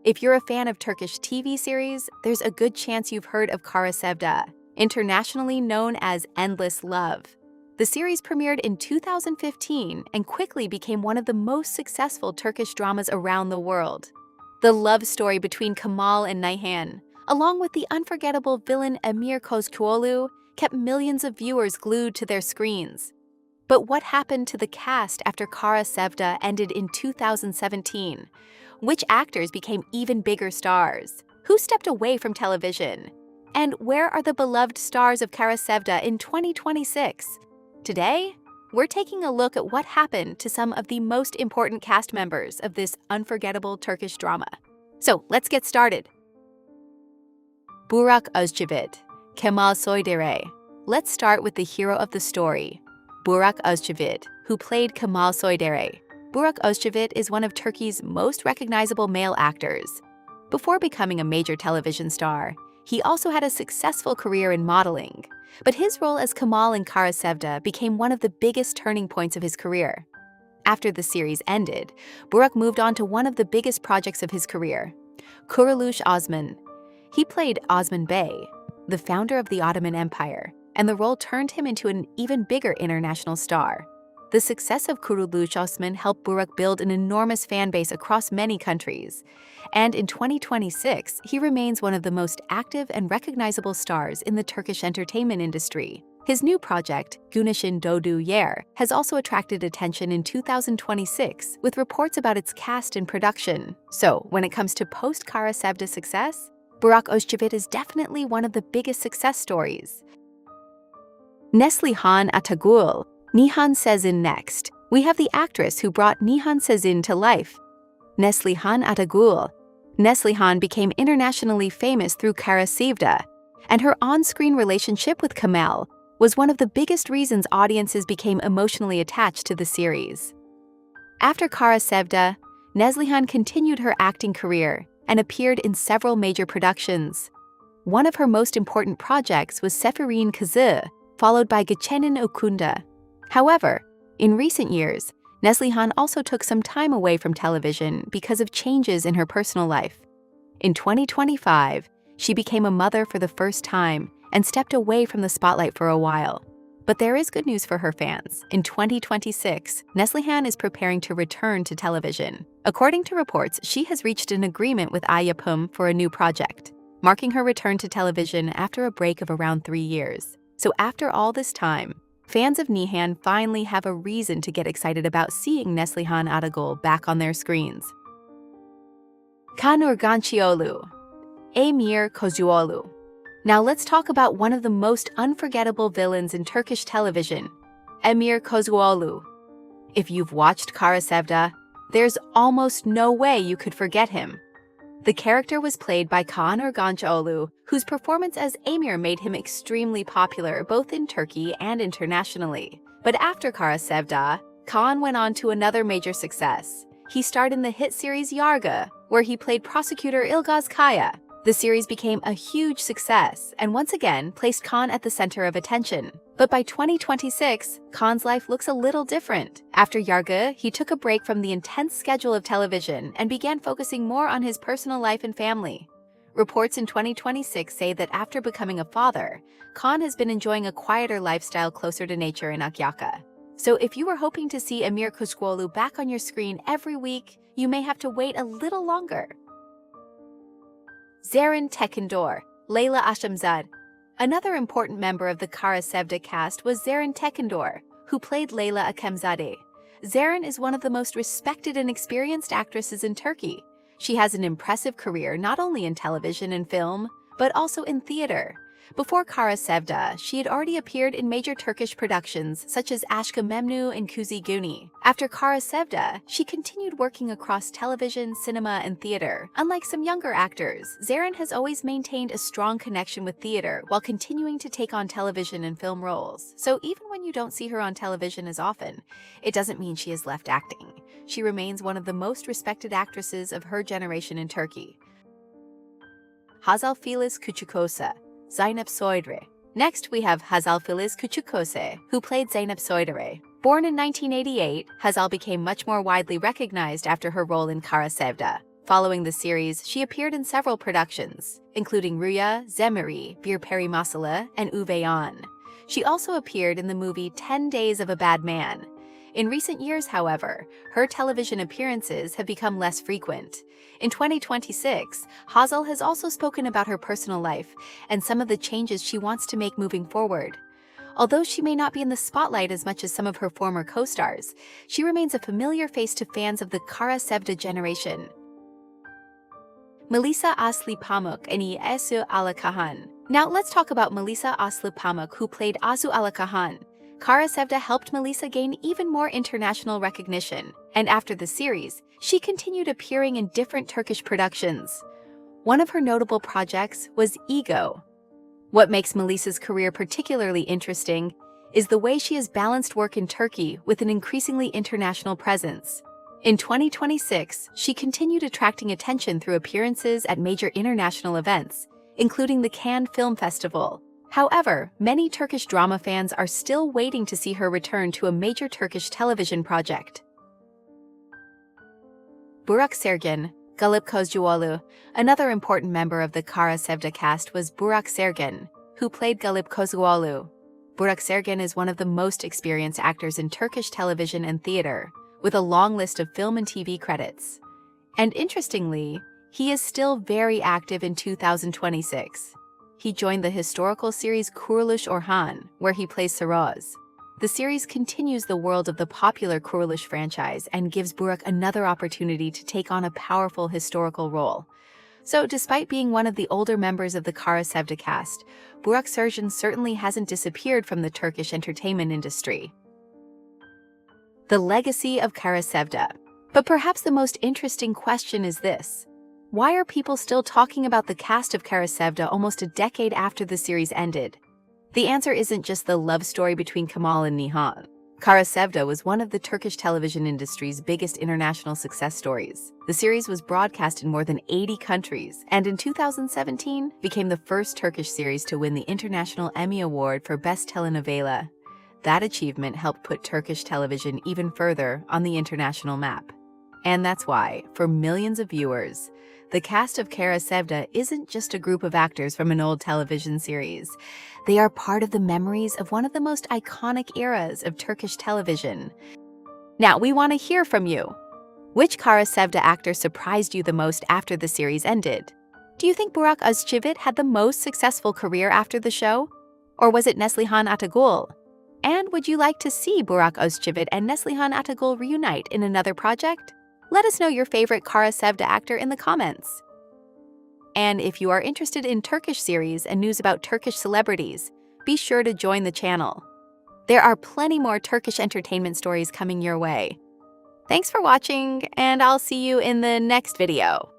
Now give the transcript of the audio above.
If you're a fan of Turkish TV series, there's a good chance you've heard of Kara Sevda, internationally known as Endless Love. The series premiered in 2015 and quickly became one of the most successful Turkish dramas around the world. The love story between Kemal and Nihan, along with the unforgettable villain Emir Kozcuoğlu, kept millions of viewers glued to their screens. But what happened to the cast after Kara Sevda ended in 2017? Which actors became even bigger stars? Who stepped away from television? And where are the beloved stars of Kara Sevda in 2026? Today, we're taking a look at what happened to some of the most important cast members of this unforgettable Turkish drama. So let's get started. Burak Özçivit, Kemal Soydere. Let's start with the hero of the story, Burak Özçivit, who played Kemal Soydere. Burak Özçivit is one of Turkey's most recognizable male actors. Before becoming a major television star, he also had a successful career in modeling. But his role as Kemal in Kara Sevda became one of the biggest turning points of his career. After the series ended, Burak moved on to one of the biggest projects of his career, Kuruluş Osman. He played Osman Bey, the founder of the Ottoman Empire, and the role turned him into an even bigger international star. The success of Kuruluş Osman helped Burak build an enormous fan base across many countries. And in 2026, he remains one of the most active and recognizable stars in the Turkish entertainment industry. His new project, Güneşin Doğduğu Yer, has also attracted attention in 2026 with reports about its cast and production. So, when it comes to post-Kara Sevda success, Burak Özçivit is definitely one of the biggest success stories. Neslihan Atagül, Nihan Sezin next. We have the actress who brought Nihan Sezin to life, Neslihan Atagül. Neslihan became internationally famous through Kara Sevda, and her on-screen relationship with Kemal was one of the biggest reasons audiences became emotionally attached to the series. After Kara Sevda, Neslihan continued her acting career and appeared in several major productions. One of her most important projects was Seferin Kızı, followed by Geçenin Okunda. However, in recent years, Neslihan also took some time away from television because of changes in her personal life. In 2025, she became a mother for the first time and stepped away from the spotlight for a while. But there is good news for her fans. In 2026, Neslihan is preparing to return to television. According to reports, she has reached an agreement with Yapım for a new project, marking her return to television after a break of around 3 years. So after all this time, fans of Nihan finally have a reason to get excited about seeing Neslihan Atagül back on their screens. Kaan Urgancıoğlu, Emir Kozcuoğlu. Now let's talk about one of the most unforgettable villains in Turkish television, Emir Kozcuoğlu. If you've watched Kara Sevda, there's almost no way you could forget him. The character was played by Kaan Urgancıoğlu, whose performance as Emir made him extremely popular both in Turkey and internationally. But after Kara Sevda, Kaan went on to another major success. He starred in the hit series Yargı, where he played prosecutor Ilgaz Kaya. The series became a huge success and once again placed Kaan at the center of attention. But by 2026, Kaan's life looks a little different. After Yargı, he took a break from the intense schedule of television and began focusing more on his personal life and family. Reports in 2026 say that after becoming a father, Kaan has been enjoying a quieter lifestyle closer to nature in Akyaka. So if you were hoping to see Emir Kozcuoğlu back on your screen every week, you may have to wait a little longer. Zerrin Tekindor, Leyla Aşamzad. Another important member of the Kara Sevda cast was Zerrin Tekindor, who played Leyla Akemzade. Zerrin is one of the most respected and experienced actresses in Turkey. She has an impressive career not only in television and film, but also in theater. Before Kara Sevda, she had already appeared in major Turkish productions such as Aşk-ı Memnu and Kuzi Guni. After Kara Sevda, she continued working across television, cinema, and theater. Unlike some younger actors, Zerrin has always maintained a strong connection with theater while continuing to take on television and film roles. So even when you don't see her on television as often, it doesn't mean she has left acting. She remains one of the most respected actresses of her generation in Turkey. Hazal Filiz Küçükköse, Zeynep Soydere. Next, we have Hazal Filiz Küçükköse, who played Zeynep Soydere. Born in 1988, Hazal became much more widely recognized after her role in Kara Sevda. Following the series, she appeared in several productions, including Rüya, Zemiri, Bir Peri Masala, and Üvey. She also appeared in the movie 10 Days of a Bad Man. In recent years, however, her television appearances have become less frequent. In 2026, Hazal has also spoken about her personal life and some of the changes she wants to make moving forward. Although she may not be in the spotlight as much as some of her former co-stars, she remains a familiar face to fans of the Kara Sevda generation. Melisa Aslı Pamuk and Aslı Alakahan. Now let's talk about Melisa Aslı Pamuk, who played Aslı Alakahan. Kara Sevda helped Melisa gain even more international recognition, and after the series, she continued appearing in different Turkish productions. One of her notable projects was Ego. What makes Melisa''s career particularly interesting is the way she has balanced work in Turkey with an increasingly international presence. In 2026, she continued attracting attention through appearances at major international events, including the Cannes Film Festival. However, many Turkish drama fans are still waiting to see her return to a major Turkish television project. Burak Sergen, Özçivit. Another important member of the Kara Sevda cast was Burak Sergen, who played Özçivit. Burak Sergen is one of the most experienced actors in Turkish television and theater, with a long list of film and TV credits. And interestingly, he is still very active in 2026. He joined the historical series Kuruluş Osman, where he plays Saraz. The series continues the world of the popular Kuruluş franchise and gives Burak another opportunity to take on a powerful historical role. So despite being one of the older members of the Kara Sevda cast, Burak Sergen certainly hasn't disappeared from the Turkish entertainment industry. The legacy of Kara Sevda. But perhaps the most interesting question is this: why are people still talking about the cast of Kara Sevda almost a decade after the series ended? The answer isn't just the love story between Kemal and Nihan. Kara Sevda was one of the Turkish television industry's biggest international success stories. The series was broadcast in more than 80 countries, and in 2017 became the first Turkish series to win the International Emmy Award for Best Telenovela. That achievement helped put Turkish television even further on the international map. And that's why, for millions of viewers, the cast of Kara Sevda isn't just a group of actors from an old television series. They are part of the memories of one of the most iconic eras of Turkish television. Now, we want to hear from you. Which Kara Sevda actor surprised you the most after the series ended? Do you think Burak Özçivit had the most successful career after the show? Or was it Neslihan Atagül? And would you like to see Burak Özçivit and Neslihan Atagül reunite in another project? Let us know your favorite Kara Sevda actor in the comments. And if you are interested in Turkish series and news about Turkish celebrities, be sure to join the channel. There are plenty more Turkish entertainment stories coming your way. Thanks for watching, and I'll see you in the next video.